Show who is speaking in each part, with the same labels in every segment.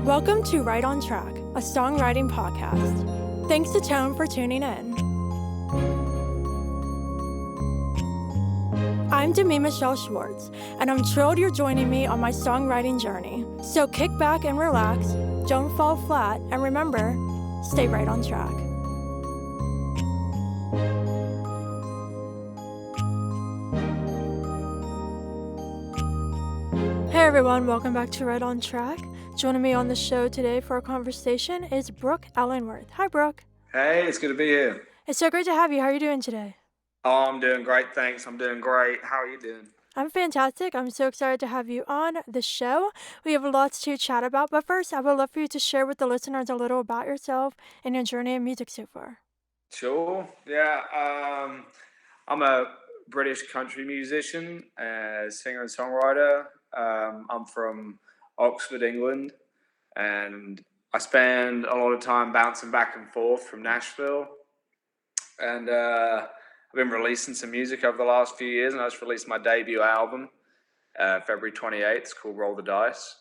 Speaker 1: Welcome to Right on Track, a songwriting podcast. Thanks to Tone for tuning in. I'm Demi Michelle Schwartz, and I'm thrilled you're joining me on my songwriting journey. So kick back and relax, don't fall flat, and remember, stay right on track. Hey everyone, welcome back to Right on Track. Joining me on the show today for a conversation is Brook Ellingworth. Hi, Brook.
Speaker 2: Hey, it's good to be here.
Speaker 1: It's so great to have you. How are you doing today?
Speaker 2: Oh, I'm doing great, thanks. I'm doing great. How are you doing?
Speaker 1: I'm fantastic. I'm so excited to have you on the show. We have lots to chat about, but first, I would love for you to share with the listeners a little about yourself and your journey in music so far.
Speaker 2: Sure. Yeah. I'm a British country musician, singer and songwriter. I'm from Oxford, England, and I spend a lot of time bouncing back and forth from Nashville. And I've been releasing some music over the last few years, and I just released my debut album February 28th. It's called Roll the Dice.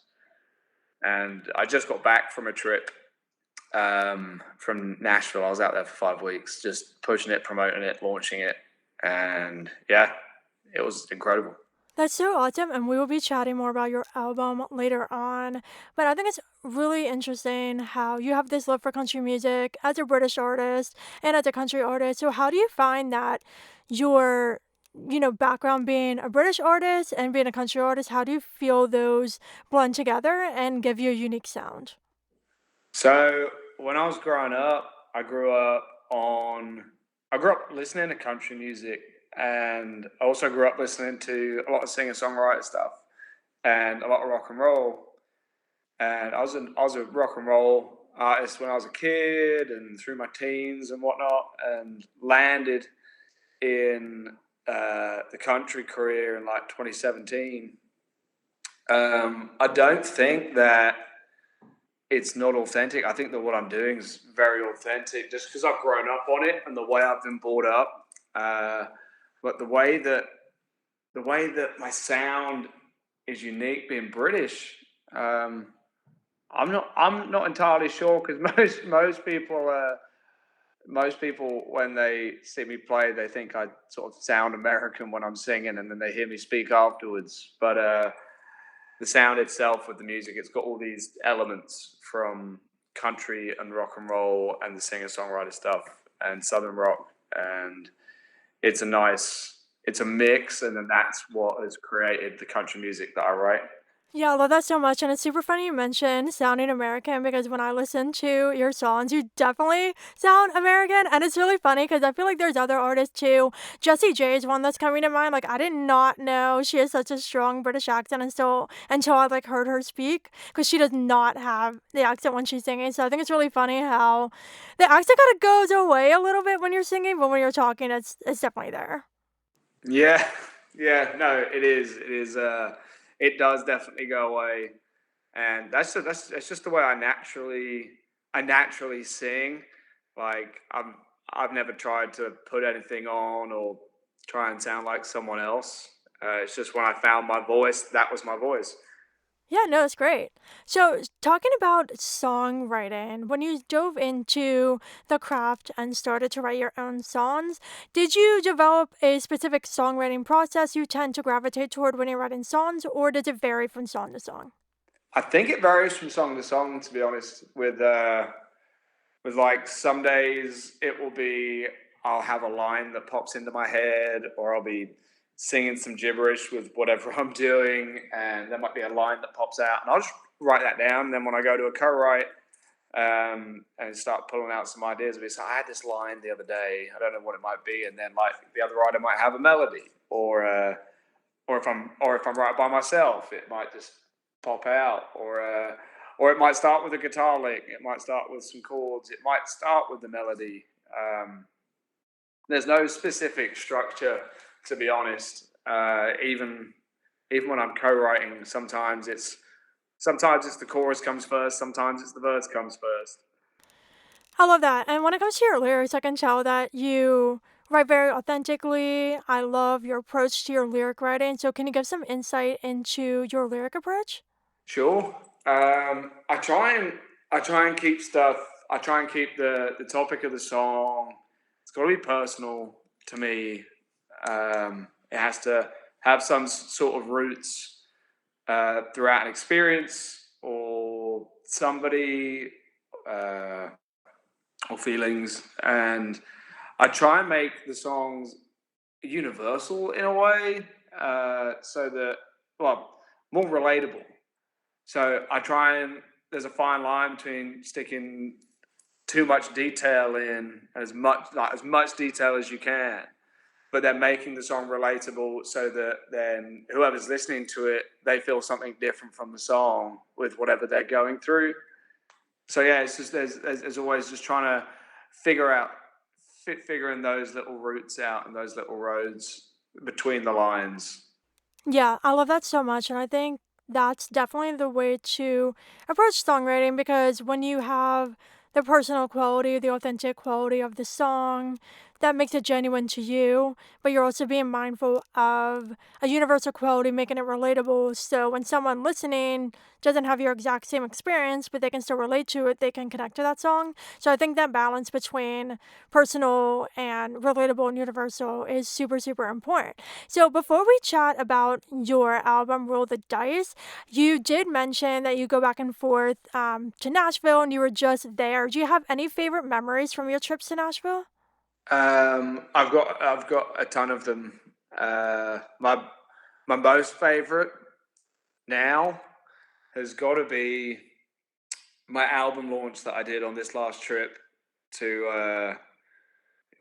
Speaker 2: And I just got back from a trip from Nashville. I was out there for 5 weeks, just pushing it, promoting it, launching it. And yeah, it was incredible.
Speaker 1: That's so awesome, and we will be chatting more about your album later on. But I think it's really interesting how you have this love for country music as a British artist and as a country artist. So how do you find that your, background being a British artist and being a country artist, how do you feel those blend together and give you a unique sound?
Speaker 2: So when I was growing up, I grew up listening to country music, and I also grew up listening to a lot of singer-songwriter stuff and a lot of rock and roll. And I was a rock and roll artist when I was a kid and through my teens and whatnot, and landed in the country career in like 2017. I don't think that it's not authentic. I think that what I'm doing is very authentic just because I've grown up on it and the way I've been brought up. But the way that my sound is unique being British, I'm not entirely sure, because most people when they see me play, they think I sort of sound American when I'm singing, and then they hear me speak afterwards. But the sound itself with the music, it's got all these elements from country and rock and roll and the singer-songwriter stuff and southern rock, and it's a mix, and then that's what has created the country music that I write.
Speaker 1: Yeah, I love that so much, and it's super funny you mentioned sounding American because when I listen to your songs, you definitely sound American, and it's really funny because I feel like there's other artists too. Jessie J is one that's coming to mind. Like, I did not know she has such a strong British accent until I like heard her speak, because she does not have the accent when she's singing. So I think it's really funny how the accent kind of goes away a little bit when you're singing, but when you're talking, it's definitely there.
Speaker 2: Yeah, yeah, no, it is. It is. It does definitely go away, and that's just the way I naturally sing. Like, I've never tried to put anything on or try and sound like someone else. It's just when I found my voice, that was my voice.
Speaker 1: Yeah, no, it's great. So, talking about songwriting, when you dove into the craft and started to write your own songs, did you develop a specific songwriting process you tend to gravitate toward when you're writing songs, or does it vary from song to song?
Speaker 2: I think it varies from song to song, to be honest. With like some days it will be, I'll have a line that pops into my head, or I'll be singing some gibberish with whatever I'm doing, and there might be a line that pops out, and I'll just write that down. And then when I go to a co-write and start pulling out some ideas, so I had this line the other day, I don't know what it might be, and then like the other writer might have a melody, or if I'm right by myself, it might just pop out, or it might start with a guitar lick, it might start with some chords, it might start with the melody. There's no specific structure, to be honest. Even when I'm co-writing, sometimes it's the chorus comes first, sometimes it's the verse comes first.
Speaker 1: I love that. And when it comes to your lyrics, I can tell that you write very authentically. I love your approach to your lyric writing. So, can you give some insight into your lyric approach?
Speaker 2: Sure. I try and keep stuff. I try and keep the topic of the song. It's got to be personal to me. It has to have some sort of roots throughout an experience or somebody uh, or feelings, and I try and make the songs universal in a way, so that, well, more relatable. So I try and there's a fine line between sticking too much detail in, as much detail as you can, but then making the song relatable so that then whoever's listening to it, they feel something different from the song with whatever they're going through. So yeah, it's just there's always just trying to figure out figuring those little routes out and those little roads between the lines.
Speaker 1: Yeah, I love that so much. And I think that's definitely the way to approach songwriting because when you have the personal quality, the authentic quality of the song, that makes it genuine to you, but you're also being mindful of a universal quality, making it relatable. So when someone listening doesn't have your exact same experience, but they can still relate to it, they can connect to that song. So I think that balance between personal and relatable and universal is super, super important. So before we chat about your album Roll the Dice, you did mention that you go back and forth to Nashville and you were just there. Do you have any favorite memories from your trips to Nashville?
Speaker 2: I've got a ton of them. My most favorite now has got to be my album launch that I did on this last trip to.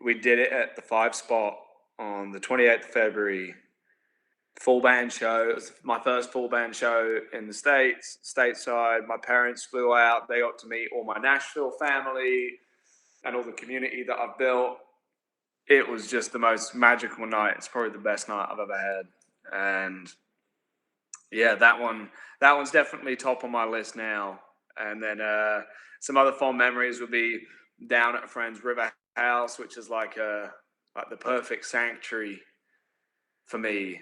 Speaker 2: We did it at the Five Spot on the 28th of February. Full band show. It was my first full band show in the States, stateside. My parents flew out. They got to meet all my Nashville family and all the community that I've built. It was just the most magical night. It's probably the best night I've ever had. And yeah, that one's definitely top on my list now. And then some other fond memories would be down at a friend's river house, which is like the perfect sanctuary for me.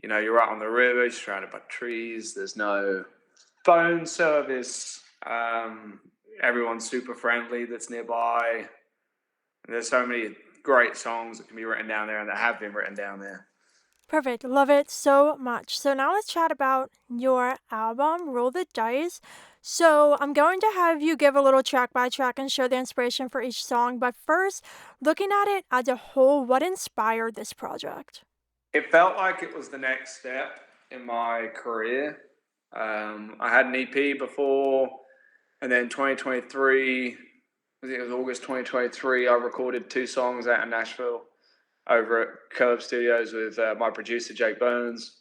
Speaker 2: You know, you're right on the river, you're surrounded by trees. There's no phone service. Everyone's super friendly that's nearby. And there's so many great songs that can be written down there and that have been written down there.
Speaker 1: Perfect. Love it so much. So now let's chat about your album, Roll the Dice. So I'm going to have you give a little track by track and share the inspiration for each song. But first, looking at it as a whole, what inspired this project?
Speaker 2: It felt like it was the next step in my career. I had an EP before, and then 2023, I think it was August 2023, I recorded two songs out in Nashville over at Curve Studios with my producer, Jake Bones.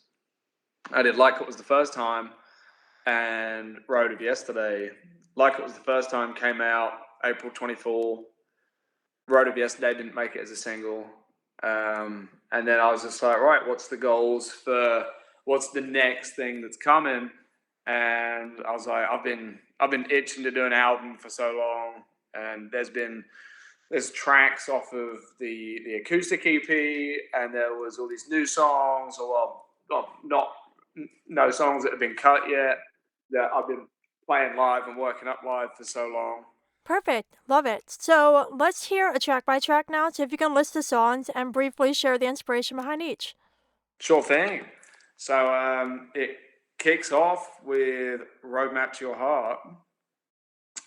Speaker 2: I did Like It Was the First Time and Road of Yesterday. Like It Was the First Time came out April 24. Road of Yesterday didn't make it as a single. And then I was just like, right, what's the goals for what's the next thing that's coming? And I was like, I've been itching to do an album for so long, and there's tracks off of the acoustic EP, and there was all these new songs, or well, not no songs that have been cut yet that I've been playing live and working up live for so long.
Speaker 1: Perfect. Love it. So let's hear a track by track now. So if you can list the songs and briefly share the inspiration behind each.
Speaker 2: Sure thing. So it kicks off with Roadmap to Your Heart.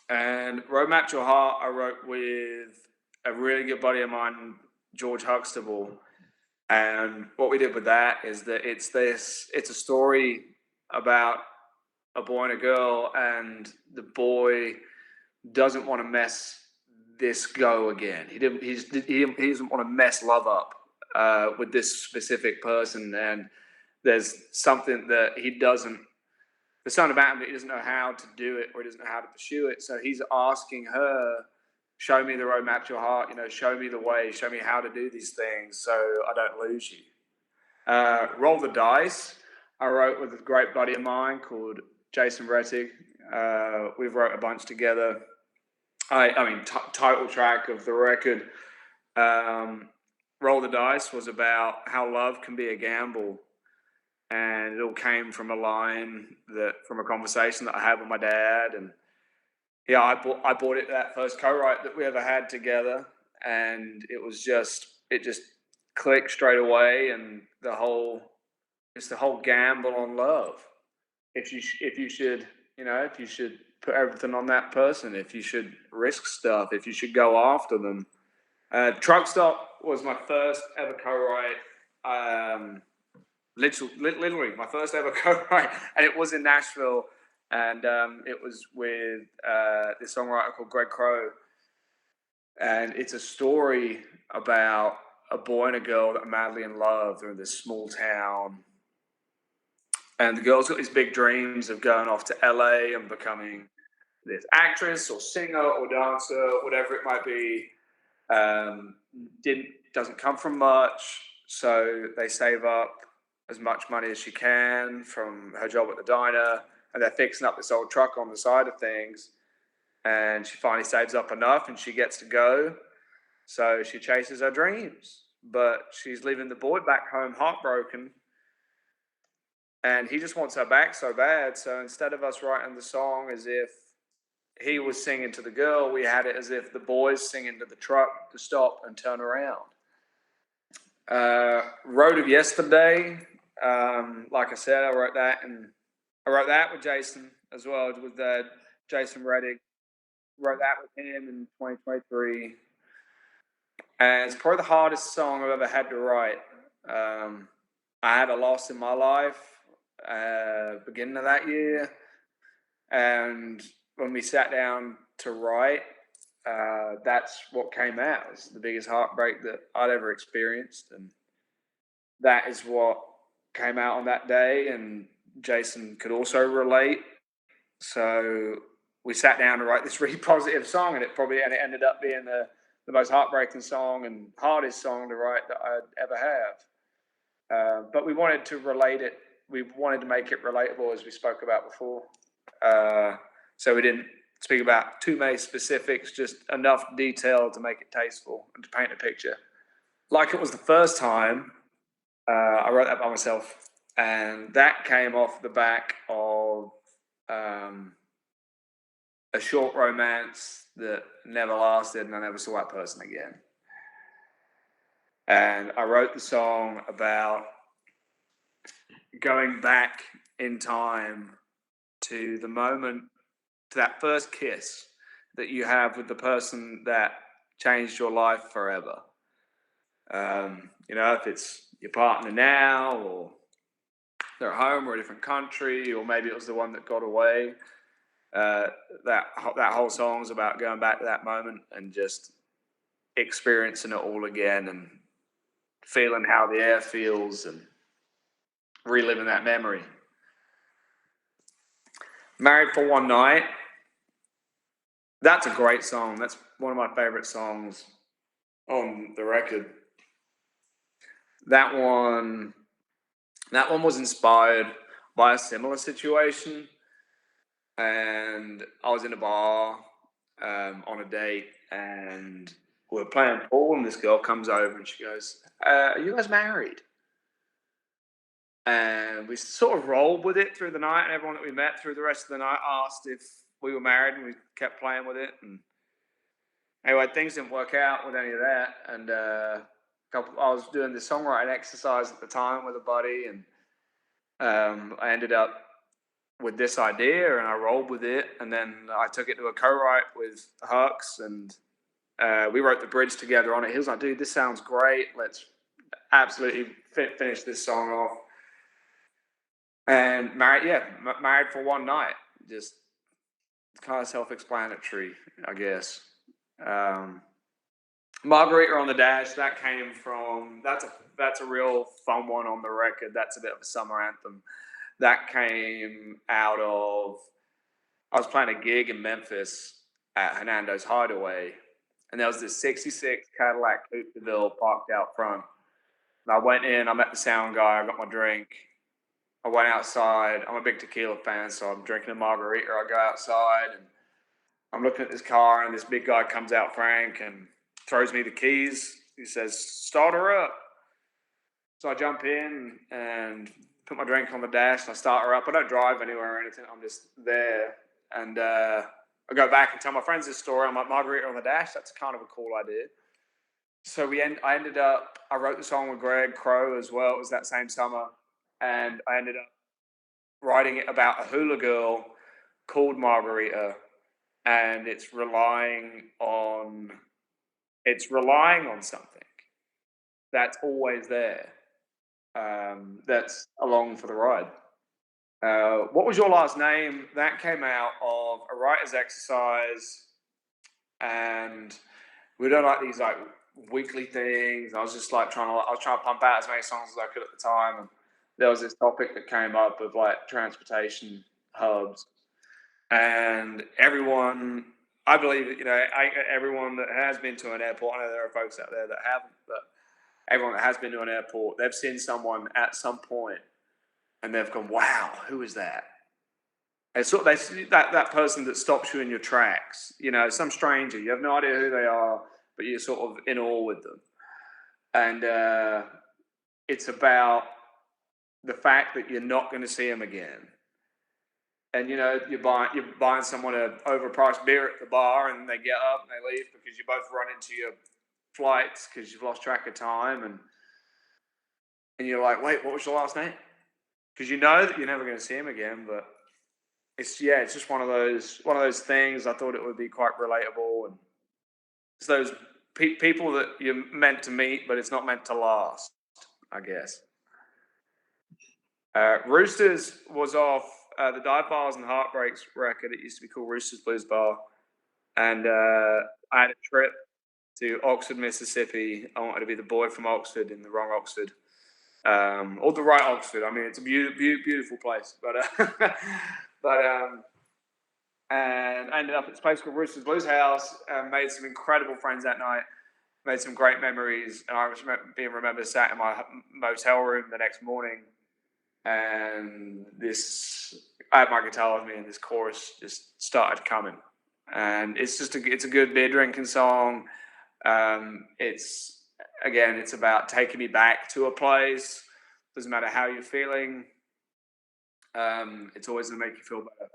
Speaker 2: And Roadmap to Your Heart, I wrote with a really good buddy of mine, George Huxtable. And what we did with that is that it's a story about a boy and a girl, and the boy doesn't want to mess this go again. He doesn't want to mess love up with this specific person, and there's something that he doesn't. There's something about him that he doesn't know how to do it, or he doesn't know how to pursue it. So he's asking her, "Show me the roadmap to your heart. You know, show me the way. Show me how to do these things, so I don't lose you." Roll the Dice. I wrote with a great buddy of mine called Jason Rettig. We've wrote a bunch together. Title track of the record, um, Roll the Dice was about how love can be a gamble. and it all came from a line from a conversation that I had with my dad. And yeah, I bought it that first co-write that we ever had together, and it just clicked straight away, and the whole gamble on love. If you should, if you should put everything on that person, if you should risk stuff, if you should go after them. Truck Stop was my first ever co-write. Literally my first ever co-write, and it was in Nashville, and it was with this songwriter called Greg Crow, and it's a story about a boy and a girl that are madly in love. They're in this small town, and the girl's got these big dreams of going off to LA and becoming this actress or singer or dancer, whatever it might be. Um, didn't Doesn't come from much, so they save up as much money as she can from her job at the diner, and they're fixing up this old truck on the side of things. And she finally saves up enough, and she gets to go. So she chases her dreams, but she's leaving the boy back home heartbroken, and he just wants her back so bad. So instead of us writing the song as if he was singing to the girl, we had it as if the boy's singing to the truck to stop and turn around. Road of Yesterday, like I said, I wrote that with Jason as well, with Jason Reddick. Wrote that with him in 2023, and it's probably the hardest song I've ever had to write. I had a loss in my life beginning of that year, and when we sat down to write, that's what came out. It's the biggest heartbreak that I'd ever experienced, and that is what came out on that day. And Jason could also relate, so we sat down to write this really positive song, and it ended up being the most heartbreaking song and hardest song to write that I'd ever have. But we wanted to relate it. We wanted to make it relatable, as we spoke about before. So we didn't speak about too many specifics, just enough detail to make it tasteful and to paint a picture. Like it was the first time, I wrote that by myself, and that came off the back of a short romance that never lasted, and I never saw that person again. And I wrote the song about going back in time to the moment, to that first kiss that you have with the person that changed your life forever. If it's your partner now, or they're at home or a different country, or maybe it was the one that got away. That whole song is about going back to that moment and just experiencing it all again, and feeling how the air feels, and reliving that memory. Married for One Night. That's a great song. That's one of my favorite songs on the record. That one was inspired by a similar situation, and I was in a bar on a date, and we were playing pool, and this girl comes over and she goes, "Are you guys married?" And we sort of rolled with it through the night, and everyone that we met through the rest of the night asked if we were married, and we kept playing with it. And anyway, things didn't work out with any of that, and I was doing the songwriting exercise at the time with a buddy, and I ended up with this idea, and I rolled with it, and then I took it to a co-write with Hux, and we wrote the bridge together on it. He was like, "Dude, this sounds great. Let's absolutely finish this song off." And married for one night. Just kind of self-explanatory, I guess. Margarita on the Dash. That's a real fun one on the record. That's a bit of a summer anthem. That came out of, I was playing a gig in Memphis at Hernando's Hideaway, and there was this '66 Cadillac Coupe de Ville parked out front. And I went in, I met the sound guy, I got my drink. I went outside. I'm a big tequila fan, so I'm drinking a margarita. I go outside, and I'm looking at this car, and this big guy comes out, Frank, and throws me the keys. He says, "Start her up." So I jump in and put my drink on the dash, and I start her up. I don't drive anywhere or anything. I'm just there, and I go back and tell my friends this story. I'm like, margarita on the dash. That's kind of a cool idea. So I ended up. I wrote the song with Greg Crow as well. It was that same summer, and I ended up writing it about a hula girl called Margarita, and it's relying on something that's always there. That's along for the ride. What was your last name? That came out of a writer's exercise, and we done like these like weekly things. I was just like I was trying to pump out as many songs as I could at the time, and there was this topic that came up of like transportation hubs, and everyone. I believe that everyone that has been to an airport. I know there are folks out there that haven't, but everyone that has been to an airport, they've seen someone at some point, and they've gone, "Wow, who is that?" And so that person that stops you in your tracks, some stranger. You have no idea who they are, but you're sort of in awe with them. And it's about the fact that you're not going to see them again. And you're buying someone an overpriced beer at the bar, and they get up and they leave because you both run into your flights because you've lost track of time, and you're like, wait, what was your last name? Because you know that you're never going to see him again, but it's just one of those things. I thought it would be quite relatable, and it's those people that you're meant to meet, but it's not meant to last, I guess. Roosters was off the Dive Bars and Heartbreaks record. It used to be called Roosters Blues Bar, and I had a trip to Oxford, Mississippi. I wanted to be the boy from Oxford in the wrong Oxford, or the right Oxford. I mean, it's a beautiful place, but and I ended up at this place called Roosters Blues House and made some incredible friends that night. Made some great memories, and I remember sat in my motel room the next morning, and I had my guitar with me, and this chorus just started coming, and it's a good beer drinking song. It's about taking me back to a place. Doesn't matter how you're feeling. It's always gonna make you feel better.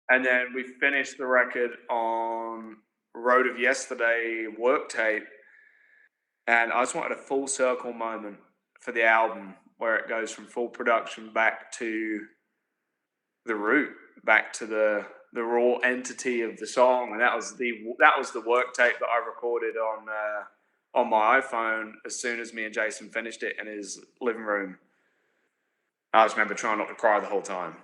Speaker 2: And then we finished the record on Road of Yesterday work tape, and I just wanted a full circle moment for the album where it goes from full production back to the root, back to the raw entity of the song, and that was the work tape that I recorded on my iPhone as soon as me and Jason finished it in his living room. I just remember trying not to cry the whole time.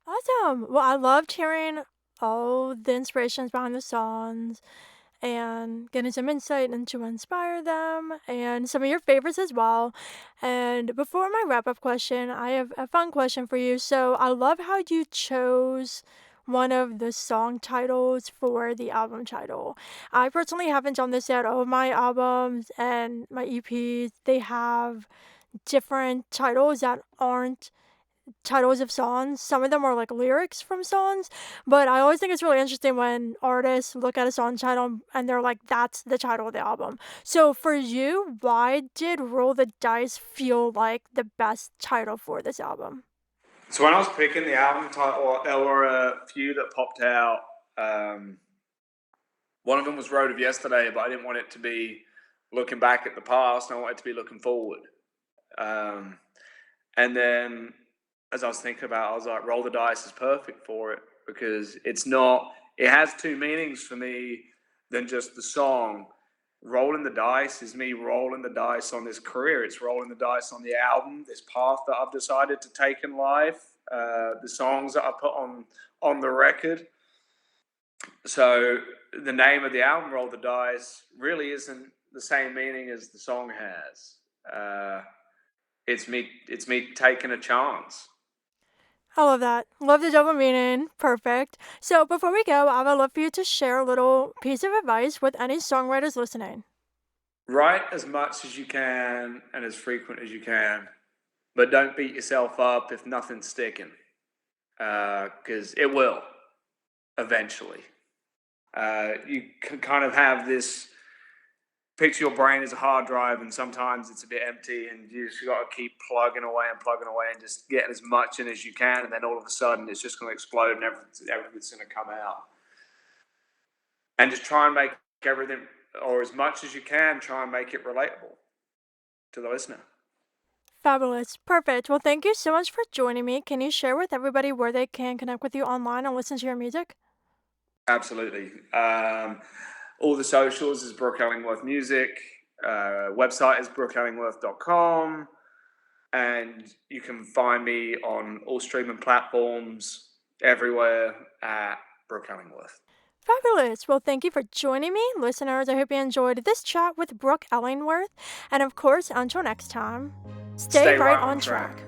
Speaker 1: Awesome. Well, I loved hearing all the inspirations behind the songs and getting some insight into inspire them and some of your favorites as well. And before my wrap up question, I have a fun question for you. So I love how you chose one of the song titles for the album title. I personally haven't done this yet. All of my albums and my EPs, they have different titles that aren't titles of songs. Some of them are like lyrics from songs, but I always think it's really interesting when artists look at a song title and they're like, that's the title of the album. So for you, why did Roll the Dice feel like the best title for this album?
Speaker 2: So when I was picking the album title, there were a few that popped out. Um, One of them was Road of Yesterday, but I didn't want it to be looking back at the past. I wanted it to be looking forward. Um, and then as I was thinking about it, I was like, Roll the Dice is perfect for it because it has two meanings for me than just the song. Rolling the dice is me rolling the dice on this career. It's rolling the dice on the album, this path that I've decided to take in life, the songs that I put on the record. So the name of the album, Roll the Dice, really isn't the same meaning as the song has. It's me taking a chance.
Speaker 1: I love that. Love the double meaning. Perfect. So before we go, I would love for you to share a little piece of advice with any songwriters listening.
Speaker 2: Write as much as you can and as frequent as you can, but don't beat yourself up if nothing's sticking, because it will eventually. You can kind of have this picture your brain as a hard drive, and sometimes it's a bit empty, and you just got to keep plugging away, and just getting as much in as you can, and then all of a sudden it's just going to explode, and everything's going to come out. And just try and make everything, or as much as you can, try and make it relatable to the listener.
Speaker 1: Fabulous. Perfect. Well, thank you so much for joining me. Can you share with everybody where they can connect with you online and listen to your music?
Speaker 2: Absolutely. All the socials is Brook Ellingworth Music. Website is brookellingworth.com. And you can find me on all streaming platforms everywhere at Brook Ellingworth.
Speaker 1: Fabulous. Well, thank you for joining me, listeners. I hope you enjoyed this chat with Brook Ellingworth. And of course, until next time, stay
Speaker 2: Stay
Speaker 1: right
Speaker 2: right
Speaker 1: on
Speaker 2: on track.
Speaker 1: track.